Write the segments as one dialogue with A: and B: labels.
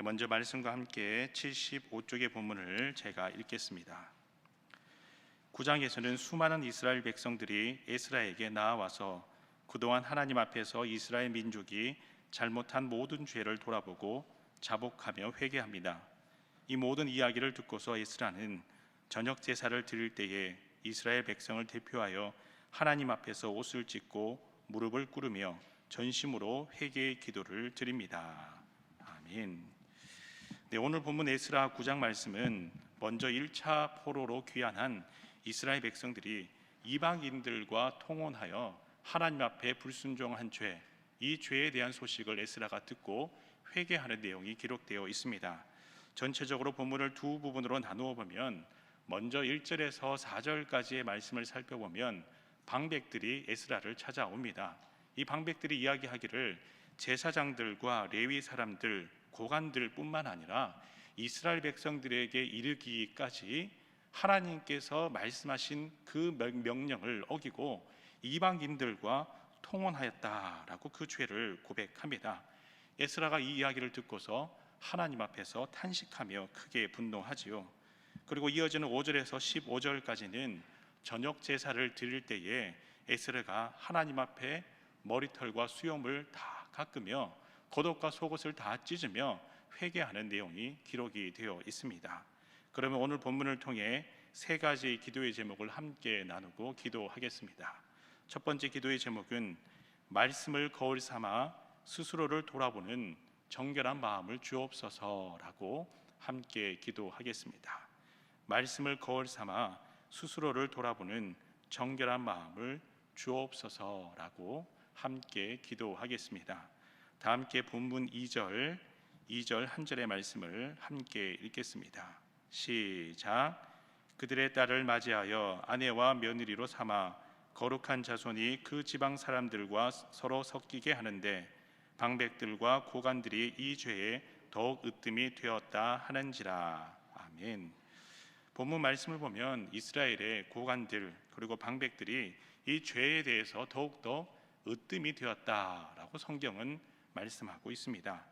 A: 먼저 말씀과 함께 75쪽의 본문을 제가 읽겠습니다. 9장에서는 수많은 이스라엘 백성들이 에스라에게 나아와서 그동안 하나님 앞에서 이스라엘 민족이 잘못한 모든 죄를 돌아보고 자복하며 회개합니다. 이 모든 이야기를 듣고서 에스라는 저녁 제사를 드릴 때에 이스라엘 백성을 대표하여 하나님 앞에서 옷을 찢고 무릎을 꿇으며 전심으로 회개의 기도를 드립니다. 아멘. 오늘 본문 에스라 9장 말씀은 먼저 1차 포로로 귀환한 이스라엘 백성들이 이방인들과 통혼하여 하나님 앞에 불순종한 죄, 이 죄에 대한 소식을 에스라가 듣고 회개하는 내용이 기록되어 있습니다. 전체적으로 본문을 두 부분으로 나누어 보면 먼저 1절에서 4절까지의 말씀을 살펴보면 방백들이 에스라를 찾아옵니다. 이 방백들이 이야기하기를 제사장들과 레위 사람들, 고관들 뿐만 아니라 이스라엘 백성들에게 이르기까지 하나님께서 말씀하신 그 명령을 어기고 이방인들과 통혼하였다라고 그 죄를 고백합니다. 에스라가 이 이야기를 듣고서 하나님 앞에서 탄식하며 크게 분노하지요. 그리고 이어지는 5절에서 15절까지는 저녁 제사를 드릴 때에 에스라가 하나님 앞에 머리털과 수염을 다 깎으며 겉옷과 속옷을 다 찢으며 회개하는 내용이 기록이 되어 있습니다. 그러면 오늘 본문을 통해 세 가지 기도의 제목을 함께 나누고 기도하겠습니다. 첫 번째 기도의 제목은 말씀을 거울 삼아 스스로를 돌아보는 정결한 마음을 주옵소서라고 함께 기도하겠습니다. 말씀을 거울 삼아 스스로를 돌아보는 정결한 마음을 주옵소서라고 함께 기도하겠습니다. 다 함께 본문 2절 한 절의 말씀을 함께 읽겠습니다. 시작. 그들의 딸을 맞이하여 아내와 며느리로 삼아 거룩한 자손이 그 지방 사람들과 서로 섞이게 하는데 방백들과 고관들이 이 죄에 더욱 으뜸이 되었다 하는지라. 아멘. 본문 말씀을 보면 이스라엘의 고관들 그리고 방백들이 이 죄에 대해서 더욱더 으뜸이 되었다라고 성경은 말씀하고 있습니다.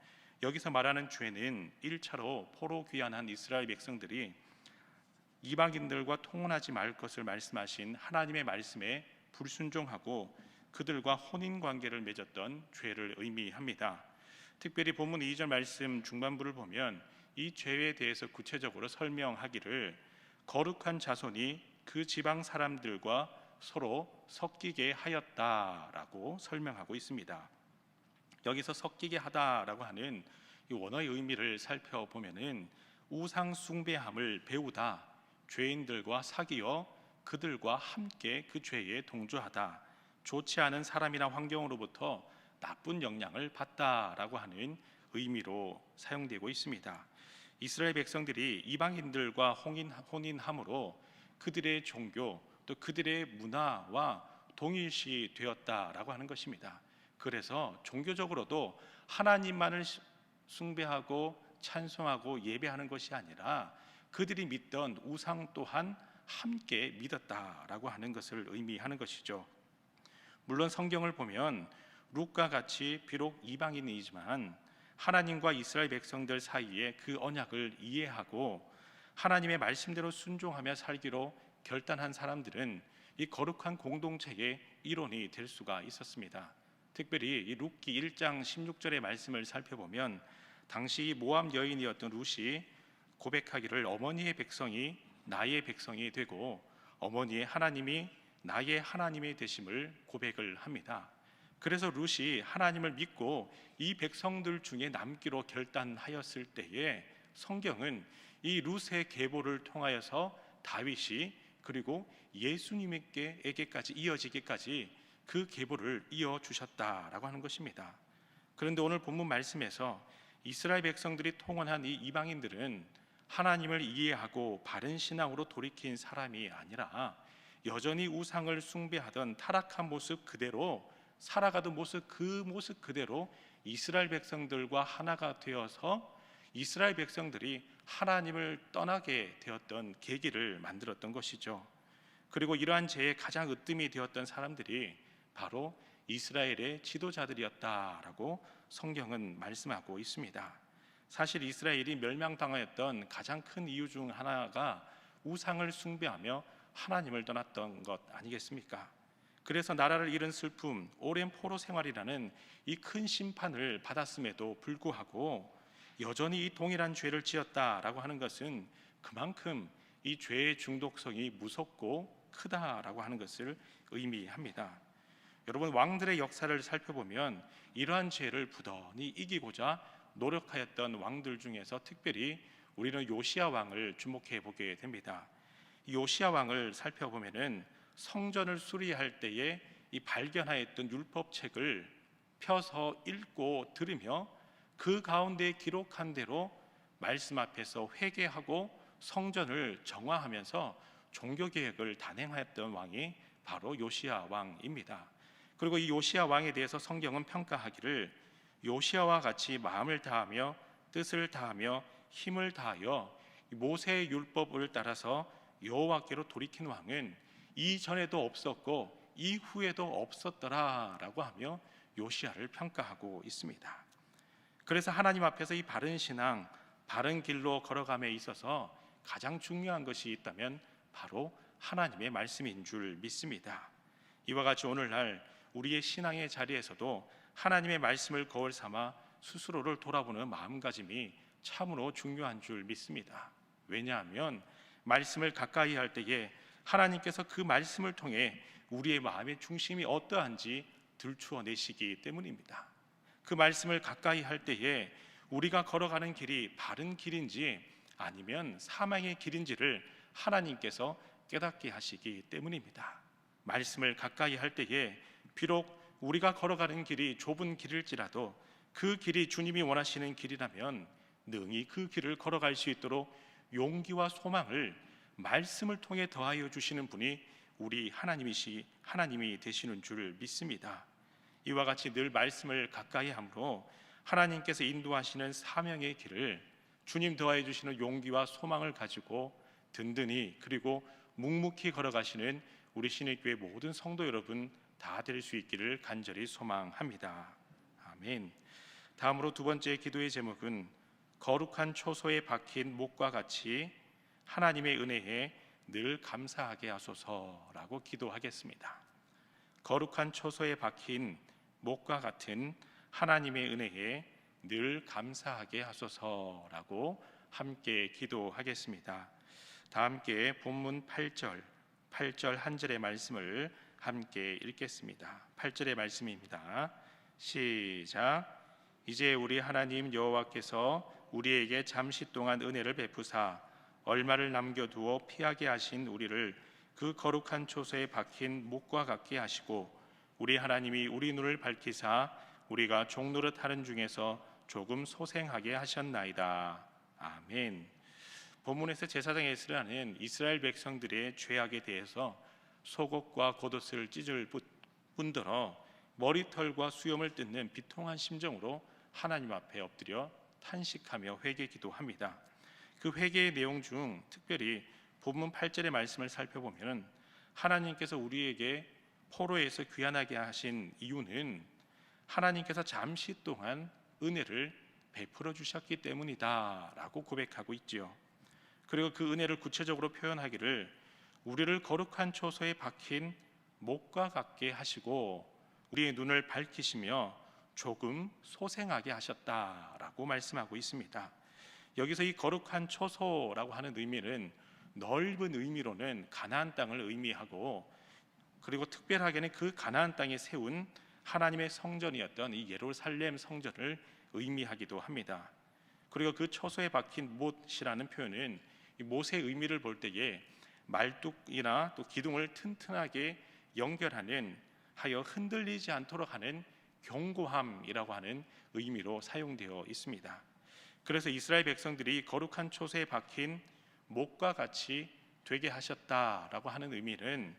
A: 여기서 말하는 죄는 1차로 포로 귀환한 이스라엘 백성들이 이방인들과 통혼하지 말 것을 말씀하신 하나님의 말씀에 불순종하고 그들과 혼인관계를 맺었던 죄를 의미합니다. 특별히 본문 2절 말씀 중반부를 보면 이 죄에 대해서 구체적으로 설명하기를 거룩한 자손이 그 지방 사람들과 서로 섞이게 하였다라고 설명하고 있습니다. 여기서 섞이게 하다라고 하는 이 원어의 의미를 살펴보면은 우상 숭배함을 배우다, 죄인들과 사귀어 그들과 함께 그 죄에 동조하다, 좋지 않은 사람이나 환경으로부터 나쁜 영향을 받다라고 하는 의미로 사용되고 있습니다. 이스라엘 백성들이 이방인들과 혼인함으로 그들의 종교 또 그들의 문화와 동일시 되었다라고 하는 것입니다. 그래서 종교적으로도 하나님만을 숭배하고 찬송하고 예배하는 것이 아니라 그들이 믿던 우상 또한 함께 믿었다라고 하는 것을 의미하는 것이죠. 물론 성경을 보면 룻과 같이 비록 이방인이지만 하나님과 이스라엘 백성들 사이에 그 언약을 이해하고 하나님의 말씀대로 순종하며 살기로 결단한 사람들은 이 거룩한 공동체의 일원이 될 수가 있었습니다. 특별히 이 룻기 1장 16절의 말씀을 살펴보면 당시 모압 여인이었던 룻이 고백하기를 어머니의 백성이 나의 백성이 되고 어머니의 하나님이 나의 하나님이 되심을 고백을 합니다. 그래서 룻이 하나님을 믿고 이 백성들 중에 남기로 결단하였을 때에 성경은 이 룻의 계보를 통하여서 다윗이 그리고 예수님에게까지 이어지기까지 그 계보를 이어주셨다라고 하는 것입니다. 그런데 오늘 본문 말씀에서 이스라엘 백성들이 통혼한 이 이방인들은 하나님을 이해하고 바른 신앙으로 돌이킨 사람이 아니라 여전히 우상을 숭배하던 타락한 모습 그대로 살아가던 모습 그 모습 그대로 이스라엘 백성들과 하나가 되어서 이스라엘 백성들이 하나님을 떠나게 되었던 계기를 만들었던 것이죠. 그리고 이러한 죄의 가장 으뜸이 되었던 사람들이 바로 이스라엘의 지도자들이었다라고 성경은 말씀하고 있습니다. 사실 이스라엘이 멸망당하였던 가장 큰 이유 중 하나가 우상을 숭배하며 하나님을 떠났던 것 아니겠습니까? 그래서 나라를 잃은 슬픔, 오랜 포로 생활이라는 이 큰 심판을 받았음에도 불구하고 여전히 이 동일한 죄를 지었다라고 하는 것은 그만큼 이 죄의 중독성이 무섭고 크다라고 하는 것을 의미합니다. 여러분, 왕들의 역사를 살펴보면 이러한 죄를 부단히 이기고자 노력하였던 왕들 중에서 특별히 우리는 요시야 왕을 주목해 보게 됩니다. 이 요시야 왕을 살펴보면은 성전을 수리할 때에 이 발견하였던 율법책을 펴서 읽고 들으며 그 가운데 기록한 대로 말씀 앞에서 회개하고 성전을 정화하면서 종교 개혁을 단행하였던 왕이 바로 요시야 왕입니다. 그리고 이 요시야 왕에 대해서 성경은 평가하기를 요시야와 같이 마음을 다하며 뜻을 다하며 힘을 다하여 모세의 율법을 따라서 여호와께로 돌이킨 왕은 이전에도 없었고 이후에도 없었더라라고 하며 요시야를 평가하고 있습니다. 그래서 하나님 앞에서 이 바른 신앙, 바른 길로 걸어감에 있어서 가장 중요한 것이 있다면 바로 하나님의 말씀인 줄 믿습니다. 이와 같이 오늘날 우리의 신앙의 자리에서도 하나님의 말씀을 거울 삼아 스스로를 돌아보는 마음가짐이 참으로 중요한 줄 믿습니다. 왜냐하면 말씀을 가까이 할 때에 하나님께서 그 말씀을 통해 우리의 마음의 중심이 어떠한지 들추어 내시기 때문입니다. 그 말씀을 가까이 할 때에 우리가 걸어가는 길이 바른 길인지 아니면 사망의 길인지를 하나님께서 깨닫게 하시기 때문입니다. 말씀을 가까이 할 때에 비록 우리가 걸어가는 길이 좁은 길일지라도 그 길이 주님이 원하시는 길이라면 능히 그 길을 걸어갈 수 있도록 용기와 소망을 말씀을 통해 더하여 주시는 분이 우리 하나님이 되시는 줄 믿습니다. 이와 같이 늘 말씀을 가까이 함으로 하나님께서 인도하시는 사명의 길을 주님 더하여 주시는 용기와 소망을 가지고 든든히 그리고 묵묵히 걸어가시는 우리 신일교회 모든 성도 여러분 다 될 수 있기를 간절히 소망합니다. 아멘. 다음으로 두 번째 기도의 제목은 거룩한 초소에 박힌 목과 같이 하나님의 은혜에 늘 감사하게 하소서라고 기도하겠습니다. 거룩한 초소에 박힌 목과 같은 하나님의 은혜에 늘 감사하게 하소서라고 함께 기도하겠습니다. 다 함께 본문 8절 한 절의 말씀을 함께 읽겠습니다. 8절의 말씀입니다. 시작. 이제 우리 하나님 여호와께서 우리에게 잠시 동안 은혜를 베푸사 얼마를 남겨두어 피하게 하신 우리를 그 거룩한 초소에 박힌 목과 같게 하시고 우리 하나님이 우리 눈을 밝히사 우리가 종노릇 하는 중에서 조금 소생하게 하셨나이다. 아멘. 본문에서 제사장 에스라는 이스라엘 백성들의 죄악에 대해서 속옷과 겉옷을 찢을 뿐더러 머리털과 수염을 뜯는 비통한 심정으로 하나님 앞에 엎드려 탄식하며 회개 기도합니다. 그 회개의 내용 중 특별히 본문 8절의 말씀을 살펴보면 하나님께서 우리에게 포로에서 귀환하게 하신 이유는 하나님께서 잠시 동안 은혜를 베풀어 주셨기 때문이다 라고 고백하고 있지요. 그리고 그 은혜를 구체적으로 표현하기를 우리를 거룩한 초소에 박힌 목과 같게 하시고 우리의 눈을 밝히시며 조금 소생하게 하셨다라고 말씀하고 있습니다. 여기서 이 거룩한 초소라고 하는 의미는 넓은 의미로는 가나안 땅을 의미하고 그리고 특별하게는 그 가나안 땅에 세운 하나님의 성전이었던 이 예루살렘 성전을 의미하기도 합니다. 그리고 그 초소에 박힌 못이라는 표현은 이 못의 의미를 볼 때에 말뚝이나 또 기둥을 튼튼하게 연결하는 하여 흔들리지 않도록 하는 견고함이라고 하는 의미로 사용되어 있습니다. 그래서 이스라엘 백성들이 거룩한 초소에 박힌 목과 같이 되게 하셨다라고 하는 의미는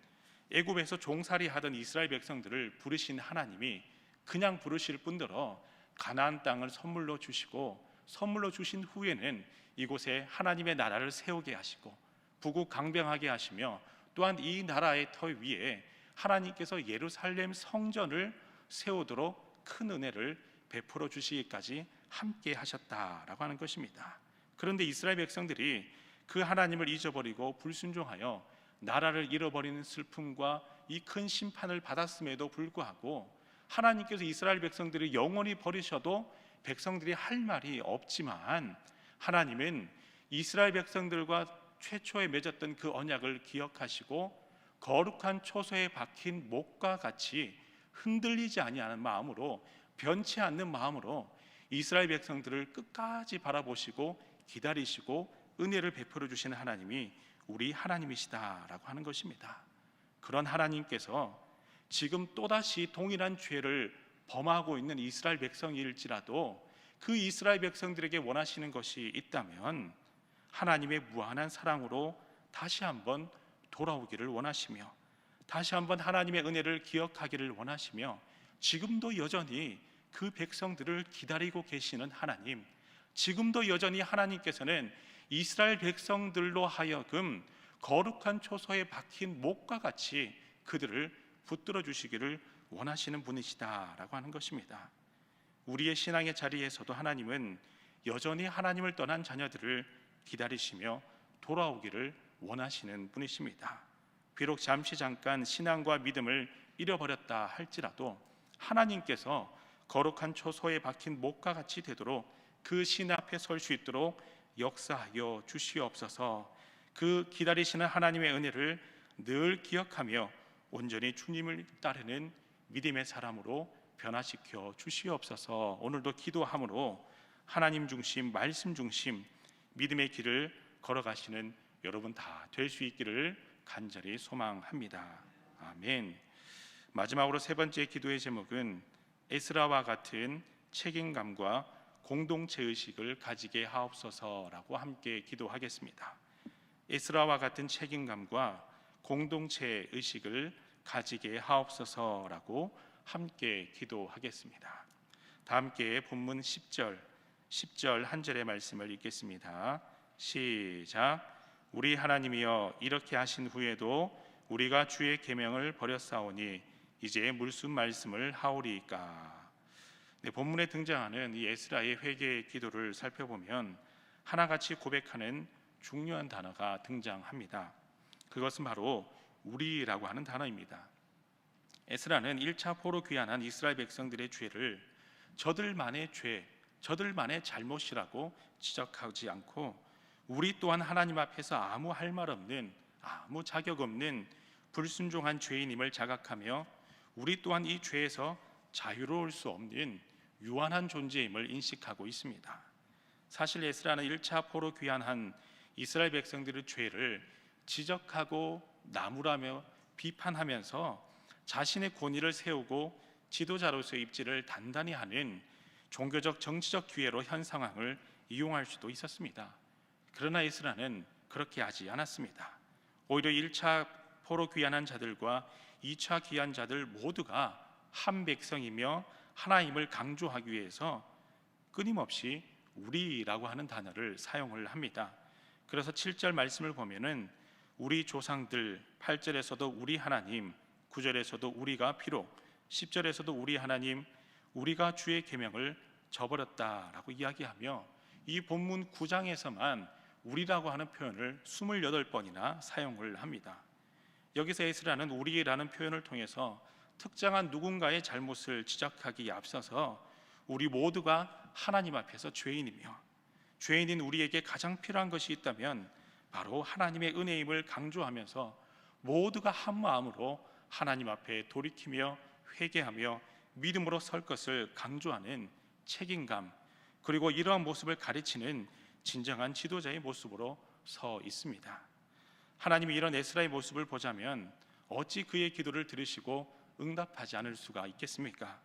A: 애굽에서 종살이 하던 이스라엘 백성들을 부르신 하나님이 그냥 부르실 뿐더러 가나안 땅을 선물로 주시고 선물로 주신 후에는 이곳에 하나님의 나라를 세우게 하시고 부국강병하게 하시며 또한 이 나라의 터 위에 하나님께서 예루살렘 성전을 세우도록 큰 은혜를 베풀어 주시기까지 함께 하셨다라고 하는 것입니다. 그런데 이스라엘 백성들이 그 하나님을 잊어버리고 불순종하여 나라를 잃어버리는 슬픔과 이 큰 심판을 받았음에도 불구하고 하나님께서 이스라엘 백성들을 영원히 버리셔도 백성들이 할 말이 없지만, 하나님은 이스라엘 백성들과 최초에 맺었던 그 언약을 기억하시고 거룩한 초소에 박힌 목과 같이 흔들리지 아니하는 마음으로, 변치 않는 마음으로 이스라엘 백성들을 끝까지 바라보시고 기다리시고 은혜를 베풀어 주시는 하나님이 우리 하나님이시다라고 하는 것입니다. 그런 하나님께서 지금 또다시 동일한 죄를 범하고 있는 이스라엘 백성일지라도 그 이스라엘 백성들에게 원하시는 것이 있다면 하나님의 무한한 사랑으로 다시 한번 돌아오기를 원하시며, 다시 한번 하나님의 은혜를 기억하기를 원하시며, 지금도 여전히 그 백성들을 기다리고 계시는 하나님, 지금도 여전히 하나님께서는 이스라엘 백성들로 하여금 거룩한 초소에 박힌 목과 같이 그들을 붙들어 주시기를 원하시는 분이시다라고 하는 것입니다. 우리의 신앙의 자리에서도 하나님은 여전히 하나님을 떠난 자녀들을 기다리시며 돌아오기를 원하시는 분이십니다. 비록 잠깐 신앙과 믿음을 잃어버렸다 할지라도 하나님께서 거룩한 초소에 박힌 목과 같이 되도록 그 신 앞에 설 수 있도록 역사하여 주시옵소서. 그 기다리시는 하나님의 은혜를 늘 기억하며 온전히 주님을 따르는 믿음의 사람으로 변화시켜 주시옵소서. 오늘도 기도함으로 하나님 중심, 말씀 중심 믿음의 길을 걸어가시는 여러분 다 될 수 있기를 간절히 소망합니다. 아멘. 마지막으로 세 번째 기도의 제목은 에스라와 같은 책임감과 공동체 의식을 가지게 하옵소서라고 함께 기도하겠습니다. 에스라와 같은 책임감과 공동체 의식을 가지게 하옵소서라고 함께 기도하겠습니다. 다 함께 본문 10절 한 절의 말씀을 읽겠습니다. 시작. 우리 하나님이여, 이렇게 하신 후에도 우리가 주의 계명을 버렸사오니 이제 무슨 말씀을 하오리이까. 본문에 등장하는 이 에스라의 회개의 기도를 살펴보면 하나같이 고백하는 중요한 단어가 등장합니다. 그것은 바로 우리라고 하는 단어입니다. 에스라는 1차 포로 귀환한 이스라엘 백성들의 죄를 저들만의 죄, 저들만의 잘못이라고 지적하지 않고 우리 또한 하나님 앞에서 아무 할 말 없는, 아무 자격 없는 불순종한 죄인임을 자각하며 우리 또한 이 죄에서 자유로울 수 없는 유한한 존재임을 인식하고 있습니다. 사실 에스라는 1차 포로 귀환한 이스라엘 백성들의 죄를 지적하고 나무라며 비판하면서 자신의 권위를 세우고 지도자로서의 입지를 단단히 하는 종교적 정치적 기회로 현 상황을 이용할 수도 있었습니다. 그러나 에스라는 그렇게 하지 않았습니다. 오히려 1차 포로 귀환한 자들과 2차 귀환자들 모두가 한 백성이며 하나님을 강조하기 위해서 끊임없이 우리라고 하는 단어를 사용을 합니다. 그래서 7절 말씀을 보면은 우리 조상들, 8절에서도 우리 하나님, 9절에서도 우리가 비록, 10절에서도 우리 하나님, 우리가 주의 계명을 저버렸다라고 이야기하며 이 본문 9장에서만 우리라고 하는 표현을 28번이나 사용을 합니다. 여기서 에스라는 우리라는 표현을 통해서 특정한 누군가의 잘못을 지적하기에 앞서서 우리 모두가 하나님 앞에서 죄인이며 죄인인 우리에게 가장 필요한 것이 있다면 바로 하나님의 은혜임을 강조하면서 모두가 한 마음으로 하나님 앞에 돌이키며 회개하며 믿음으로 설 것을 강조하는 책임감, 그리고 이러한 모습을 가르치는 진정한 지도자의 모습으로 서 있습니다. 하나님이 이런 에스라의 모습을 보자면 어찌 그의 기도를 들으시고 응답하지 않을 수가 있겠습니까?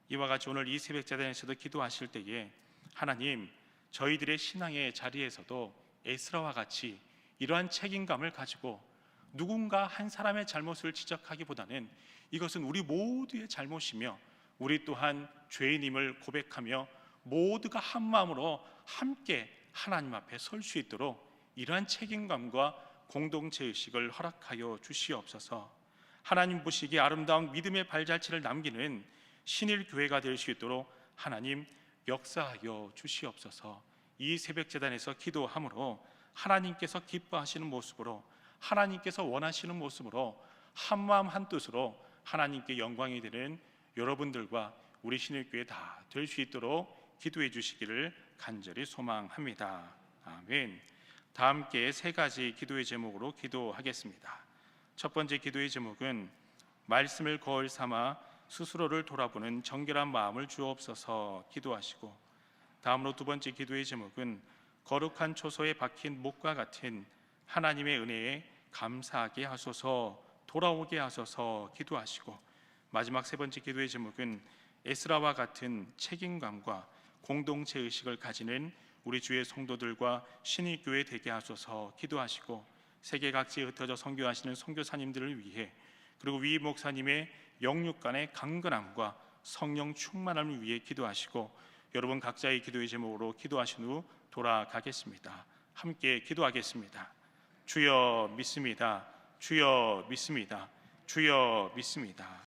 A: 이와 같이 오늘 이 새벽 제단에서도 기도하실 때에 하나님, 저희들의 신앙의 자리에서도 에스라와 같이 이러한 책임감을 가지고 누군가 한 사람의 잘못을 지적하기보다는 이것은 우리 모두의 잘못이며 우리 또한 죄인임을 고백하며 모두가 한 마음으로 함께 하나님 앞에 설 수 있도록 이러한 책임감과 공동체 의식을 허락하여 주시옵소서. 하나님 보시기에 아름다운 믿음의 발자취를 남기는 신일 교회가 될 수 있도록 하나님 역사하여 주시옵소서. 이 새벽 제단에서 기도함으로 하나님께서 기뻐하시는 모습으로, 하나님께서 원하시는 모습으로 한마음 한뜻으로 하나님께 영광이 되는 여러분들과 우리 신일교회 다 될 수 있도록 기도해 주시기를 간절히 소망합니다. 아멘. 다 함께 세 가지 기도의 제목으로 기도하겠습니다. 첫 번째 기도의 제목은 말씀을 거울 삼아 스스로를 돌아보는 정결한 마음을 주옵소서 기도하시고, 다음으로 두 번째 기도의 제목은 거룩한 초소에 박힌 목과 같은 하나님의 은혜에 감사하게 하소서, 돌아오게 하소서 기도하시고, 마지막 세 번째 기도의 제목은 에스라와 같은 책임감과 공동체 의식을 가지는 우리 주의 성도들과 신일교회 되게 하소서 기도하시고, 세계 각지에 흩어져 선교하시는 선교사님들을 위해, 그리고 위 목사님의 영육간의 강건함과 성령 충만함을 위해 기도하시고, 여러분 각자의 기도의 제목으로 기도하신 후 돌아가겠습니다. 함께 기도하겠습니다. 주여 믿습니다. 주여 믿습니다. 주여 믿습니다.